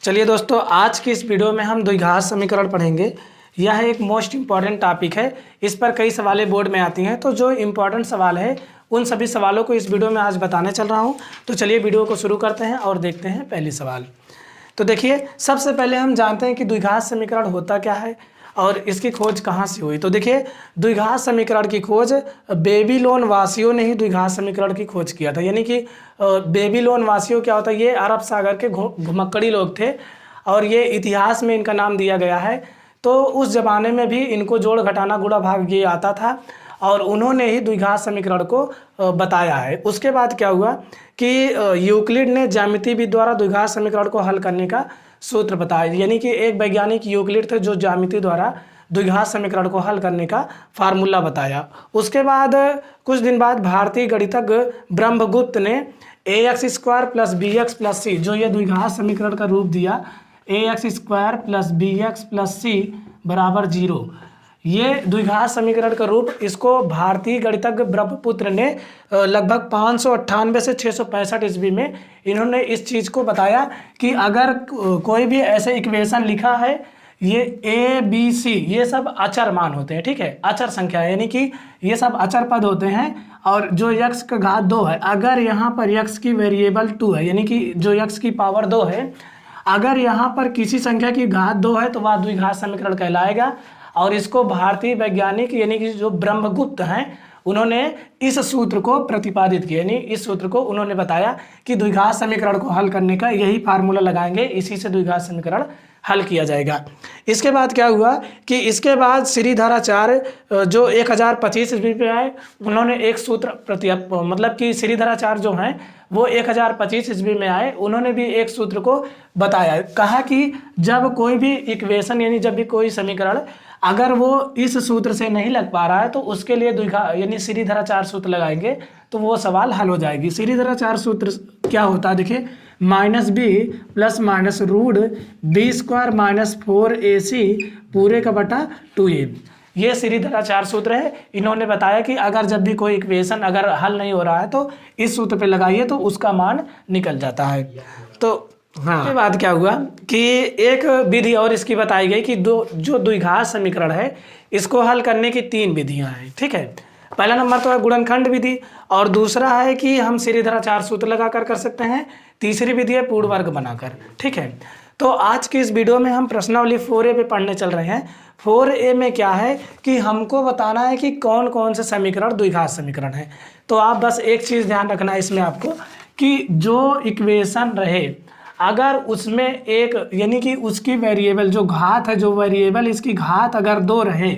चलिए दोस्तों, आज की इस वीडियो में हम द्विघात समीकरण पढ़ेंगे। यह एक मोस्ट इम्पॉर्टेंट टॉपिक है। इस पर कई सवालें बोर्ड में आती हैं, तो जो इम्पॉर्टेंट सवाल है उन सभी सवालों को इस वीडियो में आज बताने चल रहा हूं। तो चलिए वीडियो को शुरू करते हैं और देखते हैं पहली सवाल। तो देखिए, सबसे पहले हम जानते हैं कि द्विघात समीकरण होता क्या है और इसकी खोज कहाँ से हुई। तो देखिए, द्विघात समीकरण की खोज बेबीलोन वासियों ने ही द्विघात समीकरण की खोज किया था। यानी कि बेबीलोन वासियों क्या होता है, ये अरब सागर के घुमक्कड़ी लोग थे और ये इतिहास में इनका नाम दिया गया है। तो उस ज़माने में भी इनको जोड़ घटाना गुणा भाग ये आता था और उन्होंने ही द्विघात समीकरण को बताया है। उसके बाद क्या हुआ कि यूक्लिड ने ज्यामिति विधि द्वारा द्विघात समीकरण को हल करने का सूत्र बताया। यानी कि एक वैज्ञानिक यूक्लिड थे जो ज्यामिति द्वारा द्विघात समीकरण को हल करने का फार्मूला बताया। उसके बाद कुछ दिन बाद भारतीय गणितज्ञ ब्रह्मगुप्त ने ax² + bx + c, जो ये द्विघात समीकरण का रूप दिया, ax² + bx + c = 0, ये द्विघात समीकरण का रूप, इसको भारतीय गणितज्ञ ब्रह्मपुत्र ने लगभग 598 से 665 ईस्वी में इन्होंने इस चीज़ को बताया कि अगर कोई भी ऐसे इक्वेशन लिखा है, ये a b c ये सब अचर मान होते हैं, ठीक है, अचर संख्या है, यानी कि ये सब अचर पद होते हैं। और जो x का घात 2 है, अगर यहाँ पर x की वेरिएबल 2 है, यानी कि जो x की पावर 2 है, अगर यहाँ पर किसी संख्या की घात 2 है तो वह द्विघात समीकरण कहलाएगा। और इसको भारतीय वैज्ञानिक यानी कि जो ब्रह्मगुप्त हैं, उन्होंने इस सूत्र को प्रतिपादित किया, यानी इस सूत्र को उन्होंने बताया कि द्विघात समीकरण को हल करने का यही फार्मूला लगाएंगे, इसी से द्विघात समीकरण हल किया जाएगा। इसके बाद क्या हुआ कि इसके बाद श्रीधराचार्य जो 1025 ईस्वी पे आए, उन्होंने एक सूत्र मतलब कि श्रीधराचार्य जो हैं वो 1025 ईस्वी में आए, उन्होंने भी एक सूत्र को बताया। कहा कि जब कोई भी इक्वेशन यानी जब भी कोई समीकरण अगर वो इस सूत्र से नहीं लग पा रहा है तो उसके लिए द्विघात यानी श्रीधराचार्य सूत्र लगाएंगे तो वो सवाल हल हो जाएगी। श्रीधराचार्य सूत्र क्या होता है, देखिए, -b + -√b² - 4ac पूरे का बटा 2a, ये श्रीधराचार्य सूत्र है। इन्होंने बताया कि अगर जब भी कोई इक्वेशन अगर हल नहीं हो रहा है तो इस सूत्र पे लगाइए तो उसका मान निकल जाता है। तो हाँ, उसके बाद क्या हुआ कि एक विधि और इसकी बताई गई कि जो द्विघात समीकरण है इसको हल करने की 3 विधियां हैं, ठीक है। पहला नंबर तो है गुणनखंड विधि, और दूसरा है कि हम श्रीधराचार्य सूत्र लगाकर कर सकते हैं, तीसरी विधि है पूर्ण वर्ग बनाकर, ठीक है। तो आज की इस वीडियो में हम प्रश्नावली 4A पे पढ़ने चल रहे हैं। 4A में क्या है कि हमको बताना है कि कौन कौन से समीकरण द्विघात समीकरण है। तो आप बस एक चीज़ ध्यान रखना है इसमें आपको कि जो इक्वेशन रहे अगर उसमें एक यानी कि उसकी वेरिएबल जो घात है, जो वेरिएबल इसकी घात अगर 2 रहे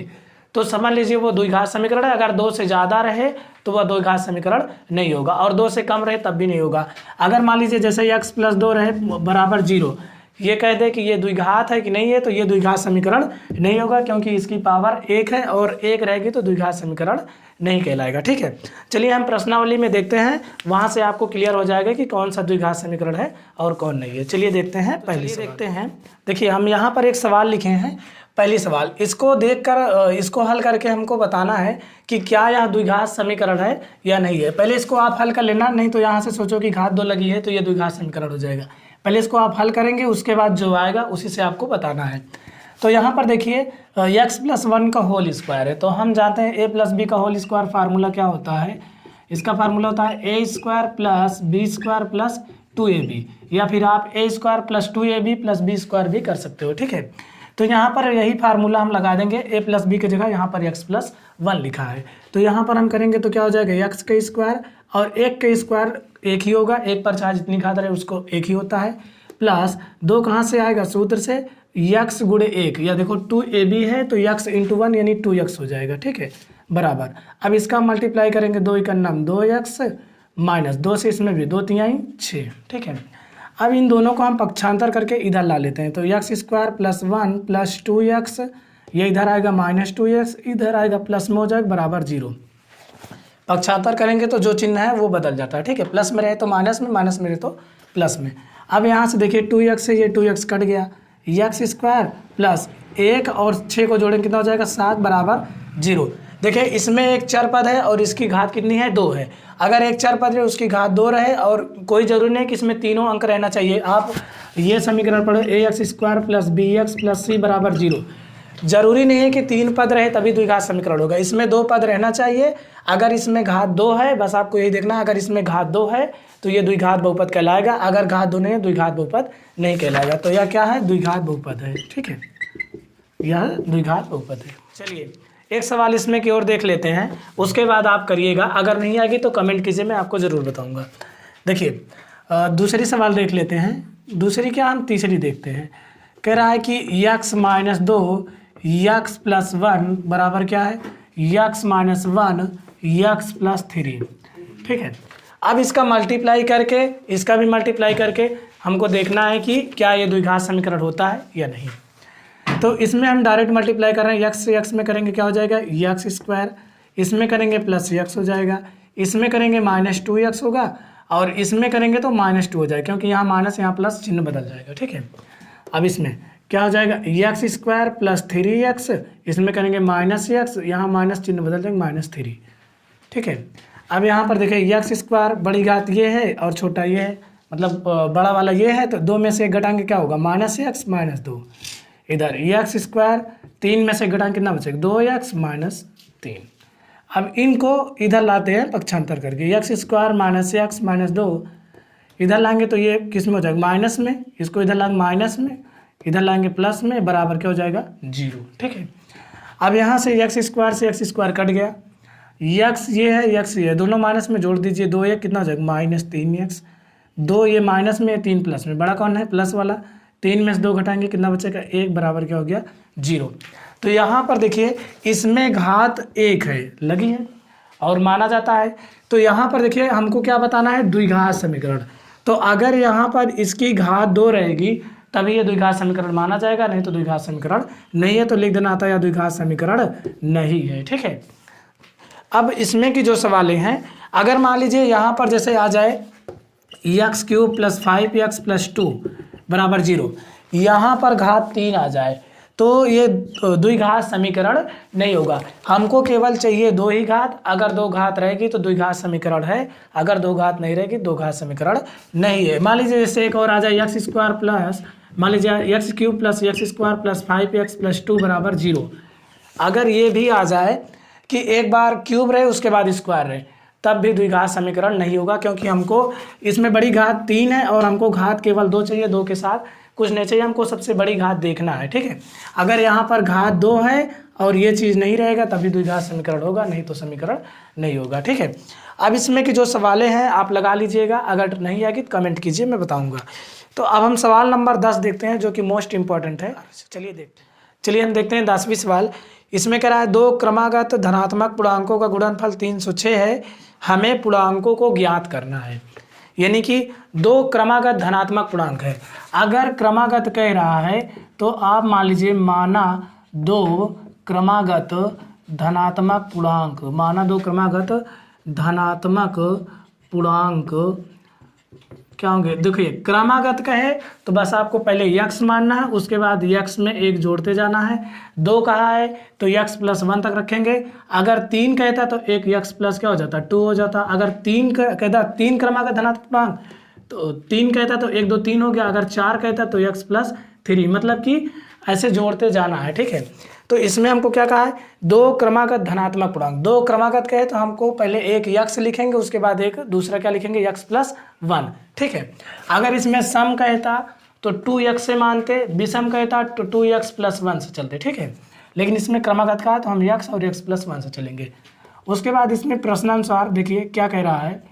तो समझ लीजिए वो द्विघात समीकरण है। अगर 2 से ज़्यादा रहे तो वह द्विघात समीकरण नहीं होगा, और 2 से कम रहे तब भी नहीं होगा। अगर मान लीजिए जैसे x + 2 रहे बराबर 0, ये कह दे कि ये द्विघात है कि नहीं है, तो ये द्विघात समीकरण नहीं होगा, क्योंकि इसकी पावर 1 है और 1 रहेगी तो द्विघात समीकरण नहीं कहलाएगा, ठीक है। चलिए हम प्रश्नावली में देखते हैं, वहाँ से आपको क्लियर हो जाएगा कि कौन सा द्विघात समीकरण है और कौन नहीं है। चलिए देखते हैं, पहले देखते हैं। देखिए, हम यहाँ पर एक सवाल लिखे हैं। पहली सवाल, इसको देखकर इसको हल करके हमको बताना है कि क्या यह द्विघात समीकरण है या नहीं है। पहले इसको आप हल कर लेना, नहीं तो यहाँ से सोचो कि घात 2 लगी है तो ये द्विघात समीकरण हो जाएगा। पहले इसको आप हल करेंगे, उसके बाद जो आएगा उसी से आपको बताना है। तो यहाँ पर देखिए x + 1 का होल स्क्वायर है, तो हम जानते हैं a + b का होल स्क्वायर फार्मूला क्या होता है। इसका फार्मूला होता है a² + b² + 2ab, या फिर आप a² + 2ab + b² भी कर सकते हो, ठीक है। तो यहाँ पर यही फार्मूला हम लगा देंगे, a + b की जगह यहाँ पर x + 1 लिखा है, तो यहाँ पर हम करेंगे तो क्या हो जाएगा, x का स्क्वायर, और 1 का स्क्वायर 1 ही होगा, 1 पर चाहे जितनी घात रहे उसको 1 ही होता है, प्लस 2 कहाँ से आएगा, सूत्र से x × 1, या देखो 2ab है तो x × 1 यानी 2x हो जाएगा, ठीक है, बराबर। अब इसका मल्टीप्लाई करेंगे, 2 × 9 2x - 2 से इसमें भी 2 × 3 = 6, ठीक है। अब इन दोनों को हम पक्षांतर करके इधर ला लेते हैं, तो x² + 1 + 2x, ये इधर आएगा -2x, इधर आएगा प्लस में हो जाएगा बराबर 0। पक्षांतर करेंगे तो जो चिन्ह है वो बदल जाता है, ठीक है, प्लस में रहे तो माइनस में, माइनस में रहे तो प्लस में। अब यहाँ से देखिए 2x से ये 2x कट गया, x² + 1 और 6 को जोड़ेंगे कितना हो जाएगा, 7 = 0। देखिए इसमें एक चर पद है और इसकी घात कितनी है 2 है। अगर एक चर पद है उसकी घात 2 रहे और कोई ज़रूरी नहीं कि इसमें तीनों अंक रहना चाहिए। आप ये समीकरण पढ़ो ax² + bx + c = 0। जरूरी नहीं है कि 3 पद रहे तभी द्विघात समीकरण होगा, इसमें 2 पद रहना चाहिए। अगर इसमें घात 2 है, बस आपको यही देखना है, अगर इसमें घात 2 है तो ये द्विघात बहुपद कहलाएगा, अगर घात 2 नहीं है द्विघात बहुपद नहीं कहलाएगा। तो यह क्या है, द्विघात बहुपद है। ठीक है, यह द्विघात बहुपद है। चलिए एक सवाल इसमें की ओर देख लेते हैं, उसके बाद आप करिएगा। अगर नहीं आएगी तो कमेंट कीजिए, मैं आपको ज़रूर बताऊंगा। देखिए दूसरी सवाल देख लेते हैं। दूसरी क्या, हम तीसरी देखते हैं। कह रहा है कि x - 2 x + 1 बराबर क्या है, x - 1 x + 3। ठीक है, अब इसका मल्टीप्लाई करके, इसका भी मल्टीप्लाई करके हमको देखना है कि क्या ये द्विघात समीकरण होता है या नहीं। तो इसमें हम डायरेक्ट मल्टीप्लाई कर रहे हैं, x से x में करेंगे क्या हो जाएगा x², इसमें करेंगे प्लस x हो जाएगा, इसमें करेंगे -2x होगा और इसमें करेंगे तो -2 हो जाएगा, क्योंकि यहाँ माइनस यहाँ प्लस चिन्ह बदल जाएगा। ठीक है, अब इसमें क्या हो जाएगा x² + 3x, इसमें करेंगे -x, यहाँ माइनस चिन्ह बदल जाएगा -3। ठीक है, अब यहाँ पर देखिए x² बड़ी घात ये है और छोटा ये है, मतलब बड़ा वाला ये है, तो 2 में से घटाएंगे क्या होगा -x -2। इधर x², 3 में से घटाएंगे कितना बचेगा 2x - 3। अब इनको इधर लाते हैं पक्षांतर करके, x² - x - 2 इधर लाएंगे तो ये किस में हो जाएगा माइनस में, इसको इधर लाएंगे माइनस में, इधर लाएंगे प्लस में, बराबर क्या हो जाएगा 0। ठीक है, अब यहाँ से x² से x² कट गया, x ये है x ये है, दोनों माइनस में जोड़ दीजिए, 2 1 कितना हो जाएगा -3x, 2 ये माइनस में 3 प्लस में, बड़ा कौन है प्लस वाला, 3 में से 2 घटाएंगे कितना बचेगा 1, बराबर क्या हो गया 0। तो यहाँ पर देखिए इसमें घात 1 है लगी है और माना जाता है। तो यहाँ पर देखिए हमको क्या बताना है, द्विघात समीकरण। तो अगर यहाँ पर इसकी घात 2 रहेगी तभी ये द्विघात समीकरण माना जाएगा, नहीं तो द्विघात समीकरण नहीं है। तो लिख देना आता है या द्विघात समीकरण नहीं है। ठीक है, अब इसमें की जो सवालें हैं, अगर मान लीजिए यहाँ पर जैसे आ जाए x³ + 5x + 2 बराबर 0, यहाँ पर घात 3 आ जाए तो ये द्विघात समीकरण नहीं होगा। हमको केवल चाहिए 2 ही घात, अगर 2 घात रहेगी तो द्विघात समीकरण है, अगर 2 घात नहीं रहेगी दो घात समीकरण नहीं है। मान लीजिए जैसे एक और आ जाए x² प्लस, मान लीजिए x³ + x² + 5x + 2 बराबर 0। अगर ये भी आ जाए कि एक बार क्यूब रहे उसके बाद स्क्वायर रहे, तब भी द्विघात समीकरण नहीं होगा, क्योंकि हमको इसमें बड़ी घात 3 है और हमको घात केवल 2 चाहिए, 2 के साथ कुछ नहीं चाहिए, हमको सबसे बड़ी घात देखना है। ठीक है, अगर यहाँ पर घात 2 है और ये चीज़ नहीं रहेगा तभी द्विघात समीकरण होगा, नहीं तो समीकरण नहीं होगा। ठीक है, अब इसमें की जो सवालें हैं आप लगा लीजिएगा, अगर नहीं आएगी तो कमेंट कीजिए, मैं बताऊँगा। तो अब हम सवाल नंबर 10 देखते हैं, जो कि मोस्ट इंपॉर्टेंट है। चलिए हम देखते हैं 10वीं सवाल। इसमें कह रहा है 2 क्रमागत धनात्मक पूर्णांकों का गुणनफल 306 है, हमें पूर्णांकों को ज्ञात करना है। यानी कि 2 क्रमागत धनात्मक पूर्णांक है। अगर क्रमागत कह रहा है तो आप मान लीजिए माना 2 क्रमागत धनात्मक पूर्णांक, माना 2 क्रमागत धनात्मक पूर्णांक क्या होंगे। देखिए क्रमागत कहे तो बस आपको पहले x मानना है, उसके बाद x में 1 जोड़ते जाना है। 2 कहा है तो x + 1 तक रखेंगे। अगर 3 कहता तो एक x प्लस क्या हो जाता 2 हो जाता। अगर 3 कहता 3 क्रमागत धनात्मक पूर्णांक तो 3 कहता तो 1 2 3 हो गया। अगर 4 कहता तो x + 3, मतलब कि ऐसे जोड़ते जाना है। ठीक है, तो इसमें हमको क्या कहा है 2 क्रमागत धनात्मक पूर्णांक। 2 क्रमागत कहे तो हमको पहले एक x लिखेंगे, उसके बाद एक दूसरा क्या लिखेंगे x + 1। ठीक है, अगर इसमें सम कहता तो 2x से मानते, विषम कहता तो 2x + 1 से चलते। ठीक है, लेकिन इसमें क्रमागत कहा तो हम x और x + 1 से चलेंगे। उसके बाद इसमें प्रश्नानुसार देखिए क्या कह रहा है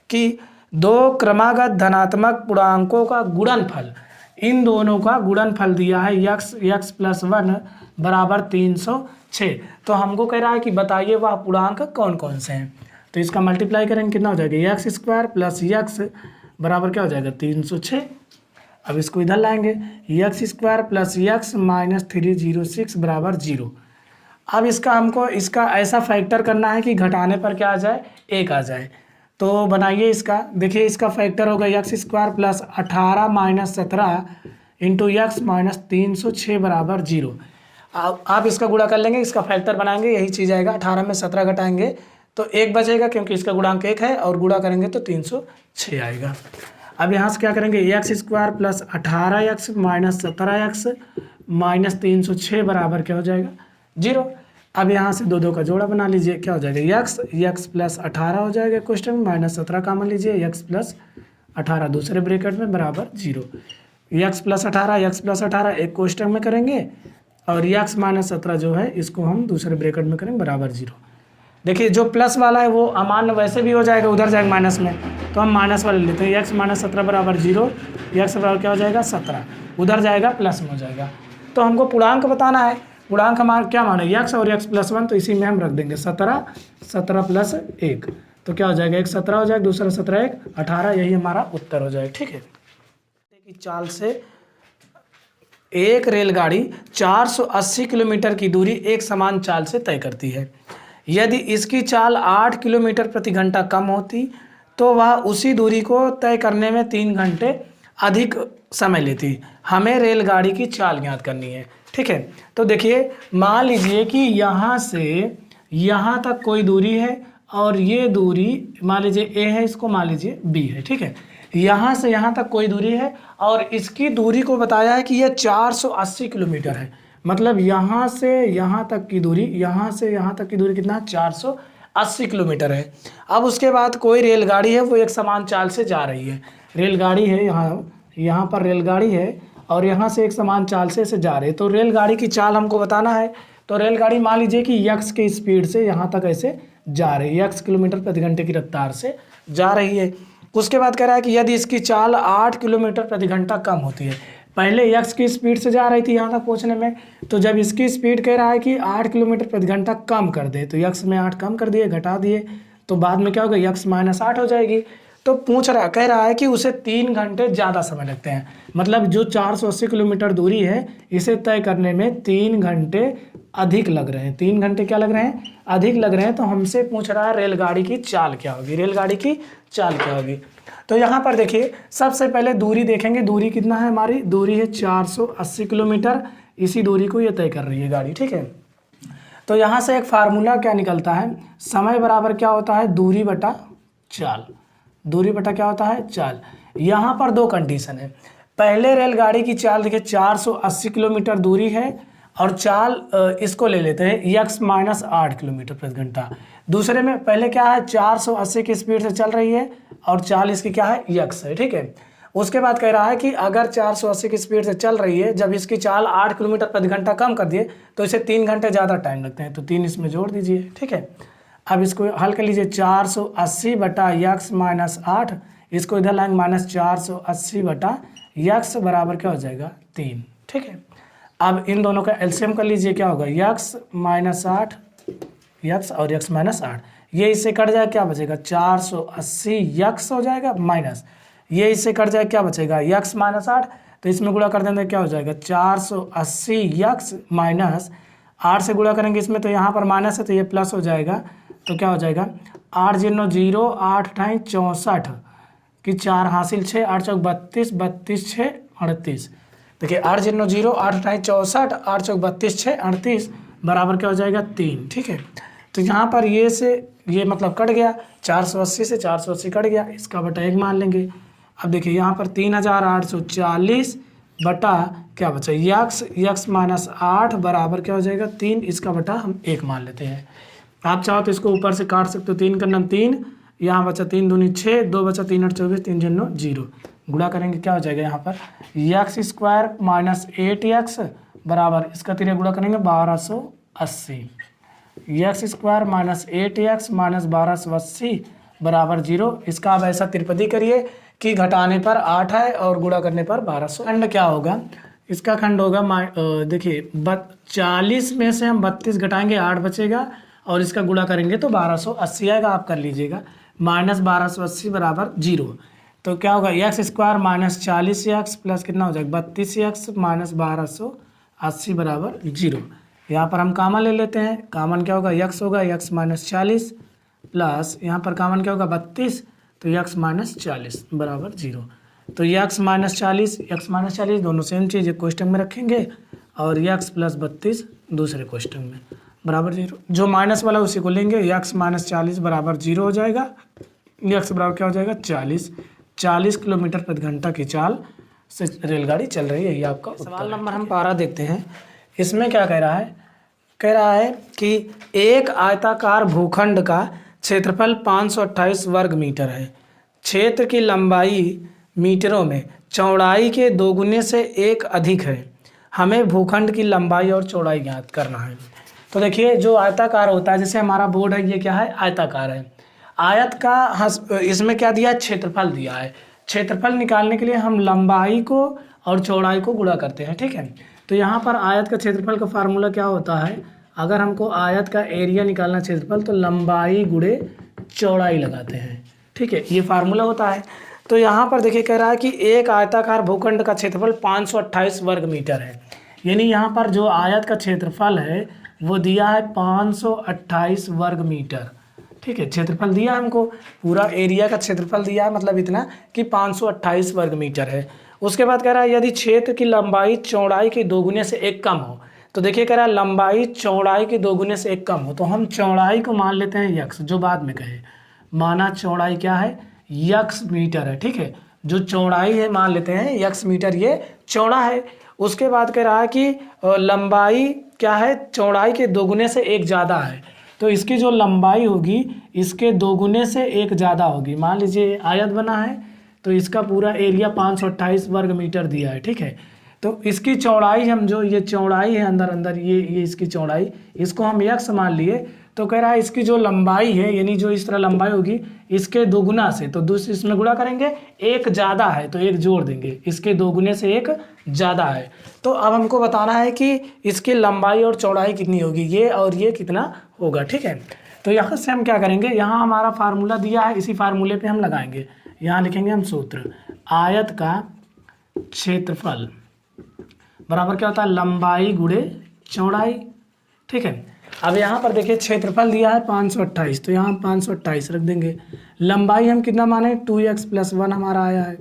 कि 2 क्रमागत धनात्मक पूर्णांकों का गुणनफल, इन दोनों का गुणनफल दिया है x + 1 बराबर 306। तो हमको कह रहा है कि बताइए वह पूर्णांक कौन कौन से हैं। तो इसका मल्टीप्लाई करेंगे कितना हो जाएगा x² + x बराबर क्या हो जाएगा 306। अब इसको इधर लाएंगे x² + x - 306 बराबर 0। अब इसका हमको इसका ऐसा फैक्टर करना है कि घटाने पर क्या आ जाए 1 आ जाए। तो बनाइए इसका, देखिए इसका फैक्टर होगा x² + 18 - 17 × x - 306 बराबर 0। आप इसका गुणा कर लेंगे, इसका फैक्टर बनाएंगे, यही चीज़ आएगा। 18 में 17 घटाएंगे तो 1 बचेगा, क्योंकि इसका गुणांक 1 है, और गुणा करेंगे तो 306 आएगा। अब यहाँ से क्या करेंगे, x square plus 18x minus 17x minus 306 बराबर क्या हो जाएगा 0। अब यहाँ से 2 का जोड़ा बना लीजिए, क्या हो जाएगा x प्लस 18 हो जाएगा क्वेश्चन में, माइनस 17 कॉमन लीजिए, x प्लस 18 दूसरे ब्रैकेट में बराबर 0। x प्लस 18 एक क्वेश्चन में करेंगे, और x माइनस 17 जो है इसको हम दूसरे ब्रैकेट में करेंगे बराबर 0। देखिए जो प्लस वाला है वो अमान्य वैसे भी हो जाएगा, उधर जाएगा माइनस में, तो हम माइनस वाले लेते हैं। x माइनस 17 बराबर 0, x बराबर क्या हो जाएगा 17, उधर जाएगा प्लस में हो जाएगा। तो हमको पूर्णांक बताना है, पूर्णांक हमारा क्या माने x और x प्लस 1, तो इसी में हम रख देंगे 17 प्लस 1, तो क्या हो जाएगा, एक 17 हो जाएगा, दूसरा 17 1 18, यही हमारा उत्तर हो जाएगा। ठीक है, की चाल से एक रेलगाड़ी 480 किलोमीटर की दूरी एक समान चाल से तय करती है। यदि इसकी चाल 8 किलोमीटर प्रति घंटा कम होती तो वह उसी दूरी को तय करने में 3 घंटे अधिक समय लेती। हमें रेलगाड़ी की चाल ज्ञात करनी है। ठीक है, तो देखिए मान लीजिए कि यहाँ से यहाँ तक कोई दूरी है, और ये दूरी मान लीजिए ए है, इसको मान लीजिए बी है। ठीक है, यहाँ से यहाँ तक कोई दूरी है, और इसकी दूरी को बताया है कि यह 480 किलोमीटर है। मतलब यहाँ से यहाँ तक की दूरी, यहाँ से यहाँ तक की दूरी कितना है 480 किलोमीटर है। अब उसके बाद कोई रेलगाड़ी है, वो एक समान चाल से जा रही है। रेलगाड़ी है यहाँ पर रेलगाड़ी है, और यहाँ से एक समान चाल से जा रही है। तो रेलगाड़ी की चाल हमको बताना है। तो रेलगाड़ी मान लीजिए कि x की स्पीड से यहाँ तक ऐसे जा रही है, x किलोमीटर प्रति घंटे की रफ्तार से जा रही है। उसके बाद कह रहा है कि यदि इसकी चाल 8 किलोमीटर प्रति घंटा कम होती है। पहले x की स्पीड से जा रही थी यहाँ तक पहुँचने में, तो जब इसकी स्पीड कह रहा है कि 8 किलोमीटर प्रति घंटा कम कर दे, तो x में 8 कम कर दिए, घटा दिए, तो बाद में क्या होगा, x माइनस 8 हो जाएगी। तो कह रहा है कि उसे 3 घंटे ज़्यादा समय लगते हैं। मतलब जो 480 किलोमीटर दूरी है, इसे तय करने में 3 घंटे अधिक लग रहे हैं। 3 घंटे क्या लग रहे हैं, अधिक लग रहे हैं। तो हमसे पूछ रहा है रेलगाड़ी की चाल क्या होगी, रेलगाड़ी की चाल क्या होगी। तो यहाँ पर देखिए सबसे पहले दूरी देखेंगे, दूरी कितना है, हमारी दूरी है 480 किलोमीटर। इसी दूरी को ये तय कर रही है गाड़ी। ठीक है, तो यहाँ से एक फार्मूला क्या निकलता है, समय बराबर क्या होता है, दूरी बटा चाल। दूरी बटा क्या होता है, चाल। यहाँ पर 2 कंडीशन है। पहले रेलगाड़ी की चाल देखिए 480 किलोमीटर दूरी है, और चाल इसको ले लेते हैं x माइनस 8 किलोमीटर प्रति घंटा। दूसरे में पहले क्या है, 480 की स्पीड से चल रही है, और चाल इसकी क्या है, x है। ठीक है, उसके बाद कह रहा है कि अगर 480 की स्पीड से चल रही है, जब इसकी चाल 8 किलोमीटर प्रति घंटा कम कर दिए, तो इसे 3 घंटे ज़्यादा टाइम लगते हैं। तो 3 इसमें जोड़ दीजिए। ठीक है, अब इसको हल कर लीजिए, 480 बटा x माइनस 8, इसको इधर लाएंगे माइनस 480 बटा x बराबर क्या हो जाएगा 3। ठीक है, अब इन दोनों का एलसीएम कर लीजिए, क्या होगा x माइनस 8, x और x माइनस 8, ये इससे कट जाए क्या बचेगा 480 x हो जाएगा, माइनस ये इससे कट जाए क्या बचेगा x माइनस 8, तो इसमें गुणा कर देंगे क्या हो जाएगा 480 x माइनस 8 से गुणा करेंगे इसमें, तो यहाँ पर माइनस है तो ये प्लस हो जाएगा। तो क्या हो जाएगा 8 0 0 8 8 64 की 4 हासिल 6 8 चौक 32 32 6 38। देखिए 8 0 0 8 8 64 8 चौक 32 6 38 बराबर क्या हो जाएगा 3। ठीक है, तो यहाँ पर ये से ये मतलब कट गया, 480 से 480 कट गया, इसका बटा 1 मान लेंगे। अब देखिए यहाँ पर 3840 बटा क्या बचा x माइनस 8 बराबर क्या हो जाएगा 3, इसका बटा हम 1 मान लेते हैं। आप चाहो तो इसको ऊपर से काट सकते हो, 3 का नाम 3, यहाँ बचा 3 दूनी 6, 2 बचा 3 8 24, 3 0 0, गुणा करेंगे क्या हो जाएगा यहाँ पर x स्क्वायर माइनस 8x बराबर, इसका 3 गुणा करेंगे 1280, x square minus 8x minus 1280 बराबर 0। इसका अब ऐसा त्रिपदी करिए कि घटाने पर 8 है और गुणा करने पर 1200। खंड क्या होगा, इसका खंड होगा देखिए 40 में से हम 32 घटाएंगे 8 बचेगा, और इसका गुणा करेंगे तो 1280 आएगा, आप कर लीजिएगा। माइनस 1280 बराबर 0, तो क्या होगा x square minus 40x plus कितना हो जाएगा 32x माइनस 1280 बराबर 0। यहाँ पर हम कामन ले लेते हैं, कामन क्या होगा x होगा x माइनस 40 प्लस यहाँ पर कामन क्या होगा 32, तो x माइनस 40 बराबर 0। तो x माइनस 40 दोनों सेम चीज़ क्वेश्चन में रखेंगे और यक्स प्लस 32 दूसरे क्वेश्चन में बराबर 0। जो माइनस वाला उसी को लेंगे, यक्स माइनस 40 बराबर 0 हो जाएगा। यक्स बराबर क्या हो जाएगा 40 किलोमीटर प्रति घंटा की चाल से रेलगाड़ी चल रही है। ये आपका सवाल नंबर हम 12 देखते हैं। इसमें क्या कह रहा है कि एक आयताकार भूखंड का क्षेत्रफल 528 वर्ग मीटर है। क्षेत्र की लंबाई मीटरों में, चौड़ाई के दोगुने से 1 अधिक है। हमें भूखंड की लंबाई और चौड़ाई ज्ञात करना है। तो देखिए जो आयताकार होता है, जैसे हमारा बोर्ड है, ये क्या है आयताकार है। आयत का इसमें क्या दिया है क्षेत्रफल दिया है। क्षेत्रफल निकालने के लिए हम लंबाई को और चौड़ाई को गुणा करते हैं, ठीक है। तो यहाँ पर आयत का क्षेत्रफल का फार्मूला क्या होता है, अगर हमको आयत का एरिया निकालना क्षेत्रफल तो लंबाई गुणे चौड़ाई लगाते हैं, ठीक है, ये फार्मूला होता है। तो यहाँ पर देखिए कह रहा है कि एक आयताकार भूखंड का क्षेत्रफल 528 वर्ग मीटर है। यानी यहाँ पर जो आयत का क्षेत्रफल है वो दिया है 528 वर्ग मीटर, ठीक है। क्षेत्रफल दिया हमको, पूरा एरिया का क्षेत्रफल दिया है, मतलब इतना कि 528 वर्ग मीटर है। उसके बाद कह रहा है यदि क्षेत्र की लंबाई चौड़ाई के दोगुने से 1 कम हो, तो देखिए कह रहा है लंबाई चौड़ाई के दोगुने से 1 कम हो, तो हम चौड़ाई को मान लेते हैं यक्स, जो बाद में कहे। माना चौड़ाई क्या है, यक्स मीटर है, ठीक है। जो चौड़ाई है मान लेते हैं यक्स मीटर, ये चौड़ा है। उसके बाद कह रहा है कि लंबाई क्या है, चौड़ाई के दोगुने से 1 ज़्यादा है, तो इसकी जो लंबाई होगी इसके दोगुने से 1 ज़्यादा होगी। मान लीजिए आयत बना है तो इसका पूरा एरिया 528 वर्ग मीटर दिया है, ठीक है। तो इसकी चौड़ाई हम जो ये चौड़ाई है अंदर ये इसकी चौड़ाई, इसको हम यक्स मान लिए। तो कह रहा है इसकी जो लंबाई है, यानी जो इस तरह लंबाई होगी इसके दोगुना से, तो दूसरे इसमें गुणा करेंगे, 1 ज़्यादा है तो 1 जोड़ देंगे, इसके दोगुने से 1 ज़्यादा है। तो अब हमको बताना है कि इसकी लंबाई और चौड़ाई कितनी होगी, ये और ये कितना होगा, ठीक है। तो यहाँ से हम क्या करेंगे, यहाँ हमारा फार्मूला दिया है, इसी फार्मूले पे हम लगाएंगे। यहाँ लिखेंगे हम सूत्र, आयत का क्षेत्रफल बराबर क्या होता है लंबाई गुणे चौड़ाई, ठीक है। अब यहाँ पर देखिए क्षेत्रफल दिया है 528, तो यहाँ हम 528 रख देंगे। लंबाई हम कितना माने 2x + 1 हमारा आया है।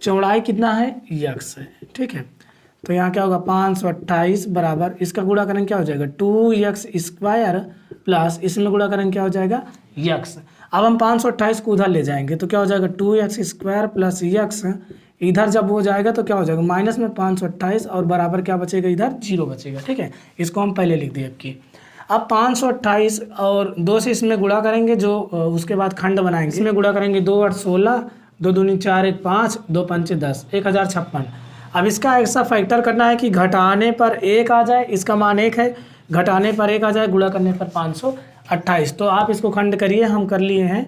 चौड़ाई कितना है यक्स है, ठीक है। तो यहाँ क्या होगा 528 बराबर, इसका गुणा करेंगे क्या हो जाएगा 2x² प्लस इसमें गुणा करेंगे क्या हो जाएगा यक्स। अब हम 528 को उधर ले जाएंगे तो क्या हो जाएगा 2x² प्लस यक्स, इधर जब हो जाएगा तो क्या हो जाएगा माइनस में 528 और बराबर क्या बचेगा इधर 0 बचेगा, ठीक है। इसको हम पहले लिख दिए आपकी। अब 528 और 2 से इसमें गुणा करेंगे, जो उसके बाद खंड बनाएंगे, इसमें गुणा करेंगे 2 8 16, 2 दूनी 4 1 5, 2 पंचे 10, 1056। अब इसका ऐसा फैक्टर करना है कि घटाने पर 1 आ जाए, इसका मान 1 है, घटाने पर 1 आ जाए, गुणा करने पर 528। तो आप इसको खंड करिए, हम कर लिए हैं,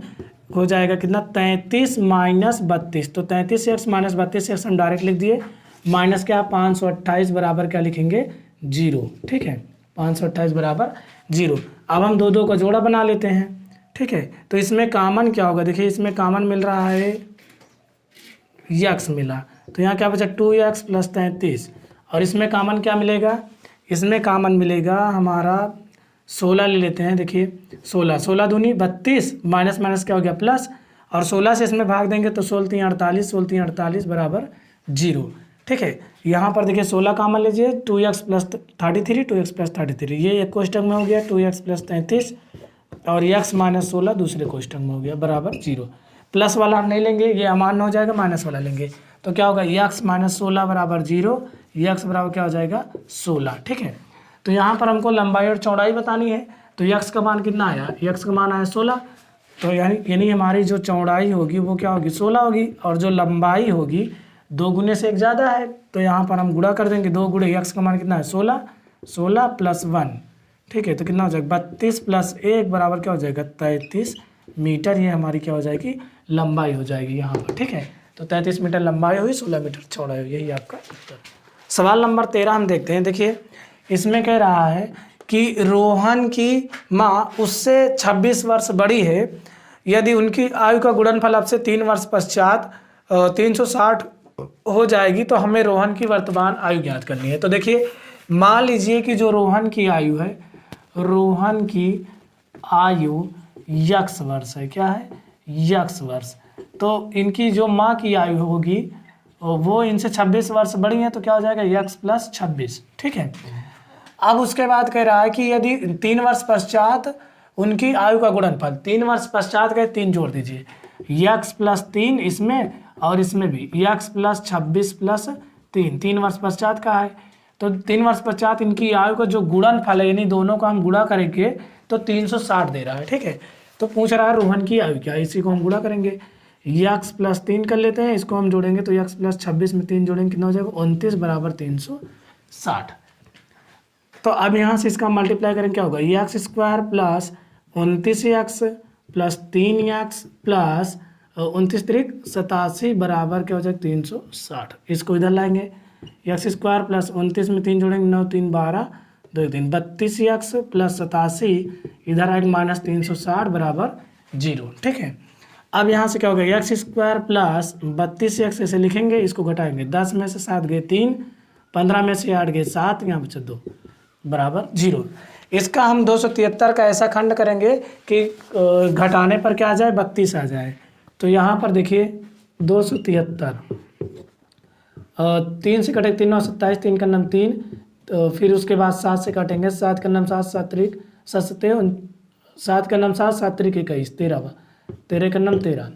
हो जाएगा कितना 33 - 32। तो 33x - 32x हम डायरेक्ट लिख दिए, माइनस क्या 528 बराबर क्या लिखेंगे 0, ठीक है। 528 बराबर 0। अब हम 2 का जोड़ा बना लेते हैं, ठीक है। तो इसमें कॉमन क्या होगा, देखिए इसमें कॉमन मिल रहा है यक्स मिला, तो यहाँ क्या बचा 2x + 33, और इसमें कॉमन क्या मिलेगा, इसमें कॉमन मिलेगा हमारा 16 ले लेते हैं। देखिए 16 दूनी 32, माइनस माइनस क्या हो गया प्लस, और 16 से इसमें भाग देंगे तो 16 3 48, 16 3 48 बराबर 0, ठीक है। यहाँ पर देखिए 16 कॉमन लीजिए, 2x + 33, 2x + 33, ये एक कोष्टक में हो गया 2x + 33, और x - 16 दूसरे कोष्टक में हो गया बराबर 0। प्लस वाला हम नहीं लेंगे, ये अमान्य हो जाएगा, माइनस वाला लेंगे। तो क्या होगा x - 16 बराबर 0, x बराबर क्या हो जाएगा 16, ठीक है। तो यहाँ पर हमको लंबाई और चौड़ाई बतानी है, तो x का मान कितना आया, x का मान आया 16, तो यानी हमारी जो चौड़ाई होगी वो क्या होगी 16 होगी, और जो लंबाई होगी 2 गुने से 1 ज़्यादा है, तो यहाँ पर हम गुणा कर देंगे, 2 गुणे x का मान कितना है 16, 16 + 1, ठीक है। तो कितना हो जाएगा 32 + 1 बराबर क्या हो जाएगा 33 मीटर, ये हमारी क्या हो जाएगी लंबाई हो जाएगी यहाँ पर, ठीक है। तो 33 मीटर लंबाई हुई, 16 मीटर चौड़ाई हुई, यही आपका उत्तर। सवाल नंबर 13 हम देखते हैं। देखिए इसमें कह रहा है कि रोहन की माँ उससे 26 वर्ष बड़ी है, यदि उनकी आयु का गुणनफल अब से 3 वर्ष पश्चात 360 हो जाएगी तो हमें रोहन की वर्तमान आयु ज्ञात करनी है। तो देखिए मान लीजिए कि जो रोहन की आयु है, रोहन की आयु x वर्ष है, क्या है x वर्ष, तो इनकी जो माँ की आयु होगी और वो इनसे 26 वर्ष बड़ी हैं, तो क्या हो जाएगा x प्लस 26। ठीक है, अब उसके बाद कह रहा है कि यदि 3 वर्ष पश्चात उनकी आयु का गुणनफल, 3 वर्ष पश्चात का 3 जोड़ दीजिए, x प्लस 3 इसमें और इसमें भी x प्लस 26 प्लस 3 वर्ष पश्चात का है। तो 3 वर्ष पश्चात इनकी आयु का जो गुणनफल है, यानी दोनों का हम गुणा करेंगे तो 360 दे रहा है। ठीक है, तो पूछ रहा है रोहन की आयु क्या है, इसी को हम गुणा करेंगे, x प्लस 3 कर लेते हैं, इसको हम जोड़ेंगे तो x प्लस 26 में 3 जोड़ेंगे कितना हो जाएगा 29 बराबर 360। तो अब यहाँ से इसका मल्टीप्लाई करेंगे क्या होगा, x square plus 29x plus 3x plus 29 त्रिक 87 बराबर क्या हो जाएगा 360। इसको इधर लाएंगे, एक्स स्क्वायर प्लस 29 में 3 जोड़ेंगे 9 3 12 2 3 32x प्लस 87 इधर आएगा माइनस 360 बराबर 0। ठीक है, अब यहाँ से क्या होगा, एक्स स्क्वायर प्लस 32x ऐसे लिखेंगे, इसको घटाएंगे, 10 में से 7 गए 3, 15 में से 8 गए 7, यहाँ बचे 2 बराबर 0। इसका हम 273 का ऐसा खंड करेंगे कि घटाने पर क्या आ जाए 32 आ जाए। तो यहाँ पर देखिए 273, 3 से कटेंगे 3 9 27, 3 का नाम 3, तो फिर उसके बाद 7 से काटेंगे, 7 का नाम 7 7 त्रिक 7 का नाम 7 7 त्रिक 21 13 13 का नाम 13।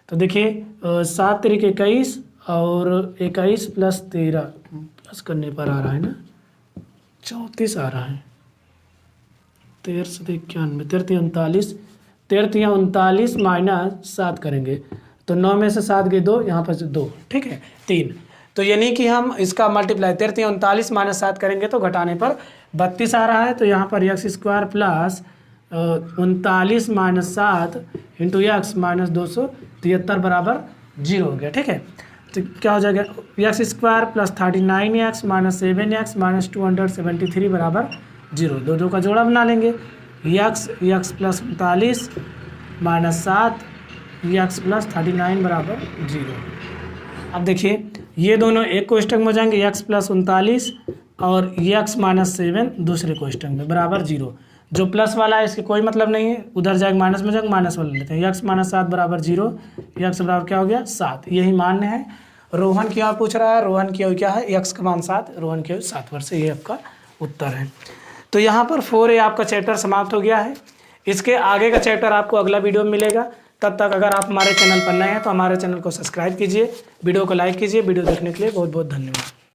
तो देखिए 7 त्रिक 21 और 21 प्लस 13 प्लस करने पर आ रहा है ना 34 आ रहा है, 13 से 91 13 39 माइनस 7 करेंगे तो 9 में से 7 गए 2, यहाँ पर 2, ठीक है 3। तो यानी कि हम इसका मल्टीप्लाई 13 39 माइनस 7 करेंगे तो घटाने पर 32 आ रहा है। तो यहाँ पर x square plus 39 minus 7 into x minus 273 बराबर 0 हो गया। ठीक है, तो क्या हो जाएगा, x square plus 39x minus 7x minus 273 बराबर 0। दो दो का जोड़ा बना लेंगे, x plus 39 minus 7 x plus 39 बराबर 0। अब देखिए ये दोनों एक कोष्टक में हो जाएंगे, एक्स प्लस 39 और एक्स माइनस 7 दूसरे कोष्टक में बराबर 0। जो प्लस वाला है इसके कोई मतलब नहीं है, उधर जाएगा माइनस में जाएगा, माइनस वाला लेते हैं, एक्स माइनस 7 बराबर 0, एक्स बराबर क्या हो गया 7। यही मान्य है। रोहन की और पूछ रहा है, रोहन की आयु क्या है, एक्स का मान 7, रोहन की आयु 7 वर्ष, ये आपका उत्तर है। तो यहाँ पर 4A आपका चैप्टर समाप्त हो गया है। इसके आगे का चैप्टर आपको अगला वीडियो में मिलेगा। तब तक अगर आप हमारे चैनल पर नए हैं तो हमारे चैनल को सब्सक्राइब कीजिए, वीडियो को लाइक कीजिए। वीडियो देखने के लिए बहुत बहुत धन्यवाद।